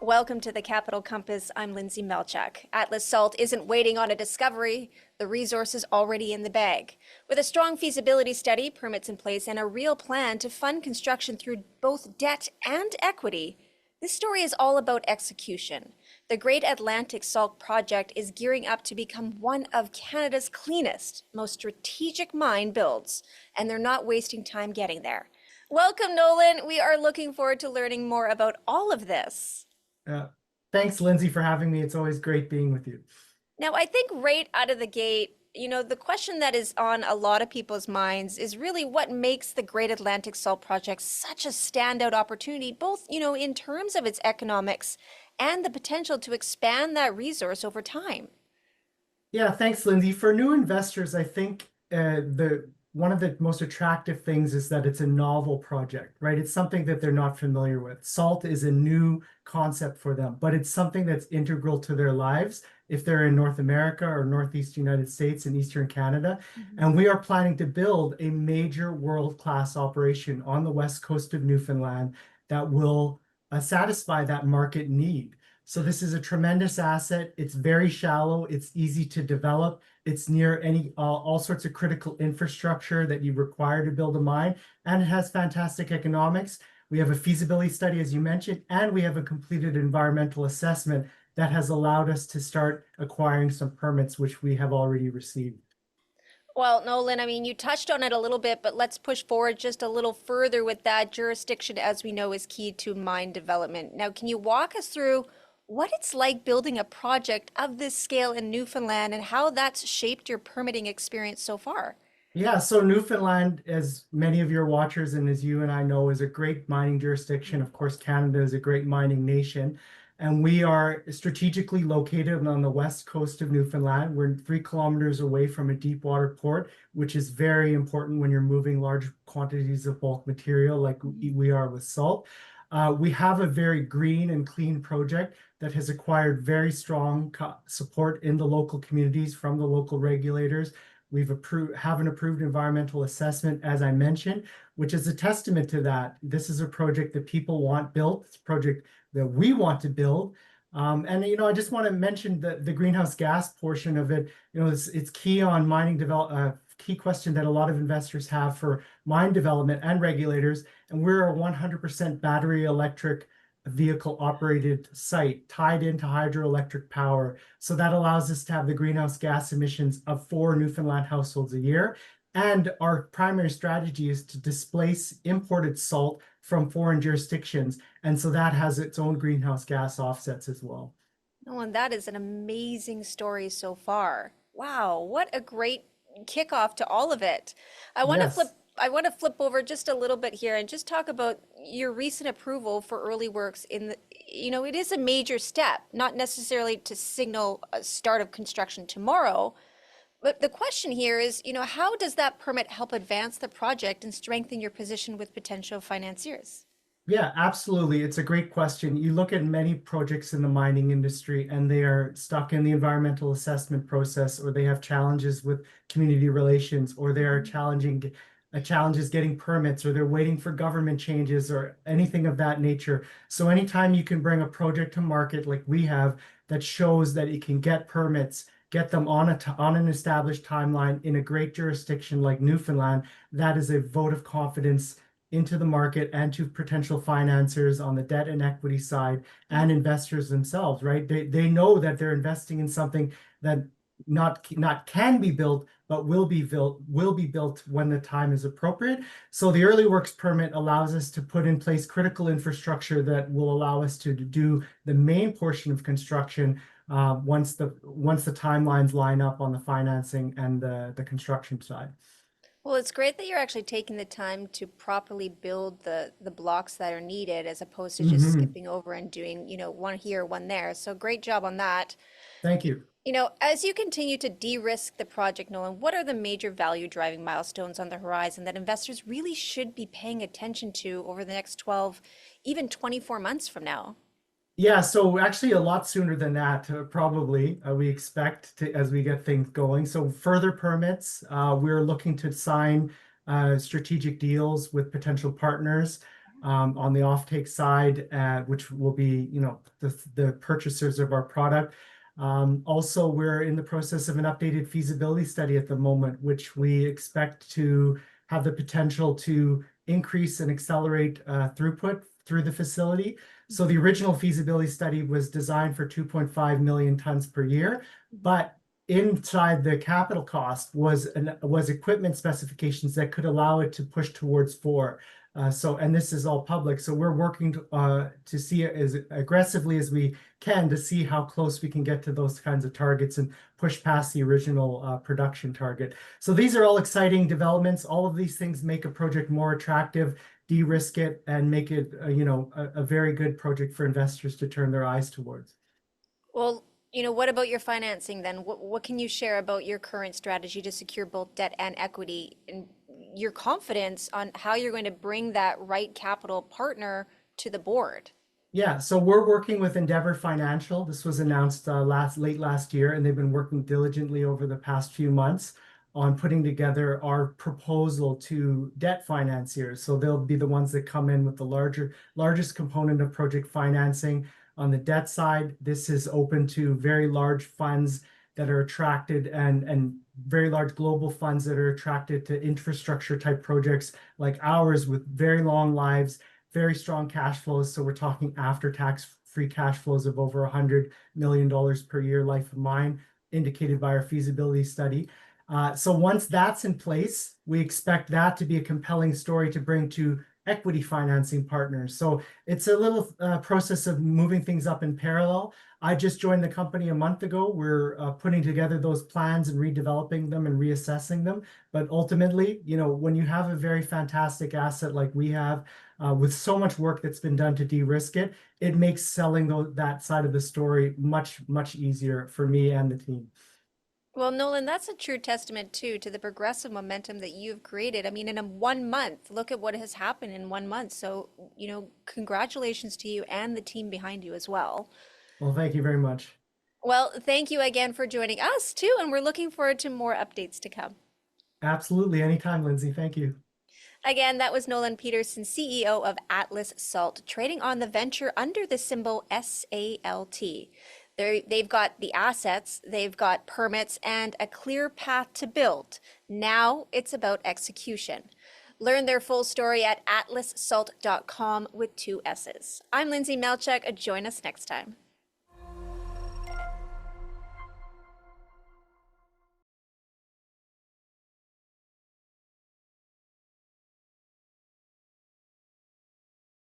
Welcome to the Capital Compass. I'm Lindsay Melchak. Atlas Salt isn't waiting on a discovery. The resource is already in the bag. With a strong feasibility study, permits in place, and a real plan to fund construction through both debt and equity, this story is all about execution. The Great Atlantic Salt Project is gearing up to become one of Canada's cleanest, most strategic mine builds, and they're not wasting time getting there. Welcome, Nolan. We are looking forward to learning more about all of this. Thanks, Lindsay, for having me. It's always great being with you. Now, I think right out of the gate, the question that is on a lot of people's minds is really what makes the Great Atlantic Salt Project such a standout opportunity, both, in terms of its economics and the potential to expand that resource over time. Yeah, thanks, Lindsay. For new investors, I think the one of the most attractive things is that it's a novel project, right? It's something that they're not familiar with. Salt is a new concept for them, but it's something that's integral to their lives if they're in North America or Northeast United States and Eastern Canada. And we are planning to build a major world-class operation on the west coast of Newfoundland that will satisfy that market need. So this is a tremendous asset. It's very shallow. It's easy to develop. It's near all sorts of critical infrastructure that you require to build a mine, and it has fantastic economics. We have a feasibility study, as you mentioned, and we have a completed environmental assessment that has allowed us to start acquiring some permits, which we have already received. Well, Nolan, you touched on it a little bit, but let's push forward just a little further with that. Jurisdiction, as we know, is key to mine development. Now, can you walk us through what it's like building a project of this scale in Newfoundland and how that's shaped your permitting experience so far? Yeah, so Newfoundland, as many of your watchers and as you and I know, is a great mining jurisdiction. Of course, Canada is a great mining nation, and we are strategically located on the west coast of Newfoundland. We're 3 kilometers away from a deep water port, which is very important when you're moving large quantities of bulk material like we are with salt. We have a very green and clean project that has acquired very strong support in the local communities from the local regulators. We've have an approved environmental assessment, as I mentioned, which is a testament to that. This is a project that people want built. It's a project that we want to build. I just want to mention the greenhouse gas portion of it. It's key on mining develop. Key question that a lot of investors have for mine development and regulators. And we're a 100% battery electric vehicle operated site tied into hydroelectric power. So that allows us to have the greenhouse gas emissions of 4 Newfoundland households a year. And our primary strategy is to displace imported salt from foreign jurisdictions. And so that has its own greenhouse gas offsets as well. Oh, and that is an amazing story so far. Wow, what a great kickoff to all of it. I want to flip Yes. I want to flip over just a little bit here and just talk about your recent approval for early works it is a major step, not necessarily to signal a start of construction tomorrow, but the question here is, how does that permit help advance the project and strengthen your position with potential financiers? Yeah, absolutely. It's a great question. You look at many projects in the mining industry and they are stuck in the environmental assessment process, or they have challenges with community relations, or they are challenges getting permits, or they're waiting for government changes or anything of that nature. So anytime you can bring a project to market like we have that shows that it can get permits, get them on an established timeline in a great jurisdiction like Newfoundland, that is a vote of confidence into the market and to potential financiers on the debt and equity side and investors themselves, right? They know that they're investing in something that not can be built, but will be built when the time is appropriate. So the early works permit allows us to put in place critical infrastructure that will allow us to do the main portion of construction once the timelines line up on the financing and the construction side. Well, it's great that you're actually taking the time to properly build the blocks that are needed as opposed to just Hmm. skipping over and doing, one here, one there. So great job on that. Thank you. As you continue to de-risk the project, Nolan, what are the major value driving milestones on the horizon that investors really should be paying attention to over the next 12, even 24 months from now? Yeah, so actually a lot sooner than that, probably, we expect to, as we get things going. So further permits, we're looking to sign strategic deals with potential partners. on the offtake side, which will be, the purchasers of our product. Also, we're in the process of an updated feasibility study at the moment, which we expect to have the potential to increase and accelerate throughput through the facility. So the original feasibility study was designed for 2.5 million tons per year, but inside the capital cost was equipment specifications that could allow it to push towards 4. And this is all public. So we're working to see it as aggressively as we can to see how close we can get to those kinds of targets and push past the original production target. So these are all exciting developments. All of these things make a project more attractive, de-risk it, and make it a very good project for investors to turn their eyes towards. Well, what about your financing then? What can you share about your current strategy to secure both debt and equity, and your confidence on how you're going to bring that right capital partner to the board? Yeah, so we're working with Endeavor Financial. This was announced late last year, and they've been working diligently over the past few months on putting together our proposal to debt financiers. So they'll be the ones that come in with the largest component of project financing. On the debt side, this is open to very large funds that are attracted and very large global funds that are attracted to infrastructure type projects like ours with very long lives, very strong cash flows. So we're talking after-tax free cash flows of over $100 million per year life of mine, indicated by our feasibility study. So once that's in place, we expect that to be a compelling story to bring to equity financing partners. So it's a little process of moving things up in parallel. I just joined the company a month ago. We're putting together those plans and redeveloping them and reassessing them. But ultimately, when you have a very fantastic asset like we have, with so much work that's been done to de-risk it, it makes selling that side of the story much, much easier for me and the team. Well, Nolan, that's a true testament too to the progressive momentum that you've created. I mean, in a 1 month, look at what has happened in 1 month. So, congratulations to you and the team behind you as well. Well, thank you very much. Well, thank you again for joining us too, and we're looking forward to more updates to come. Absolutely. Anytime, Lindsay. Thank you. Again, that was Nolan Peterson, CEO of Atlas Salt, trading on the venture under the symbol SALT. They've got the assets, they've got permits, and a clear path to build. Now it's about execution. Learn their full story at atlassalt.com with 2 S's. I'm Lindsay Melchek. Join us next time.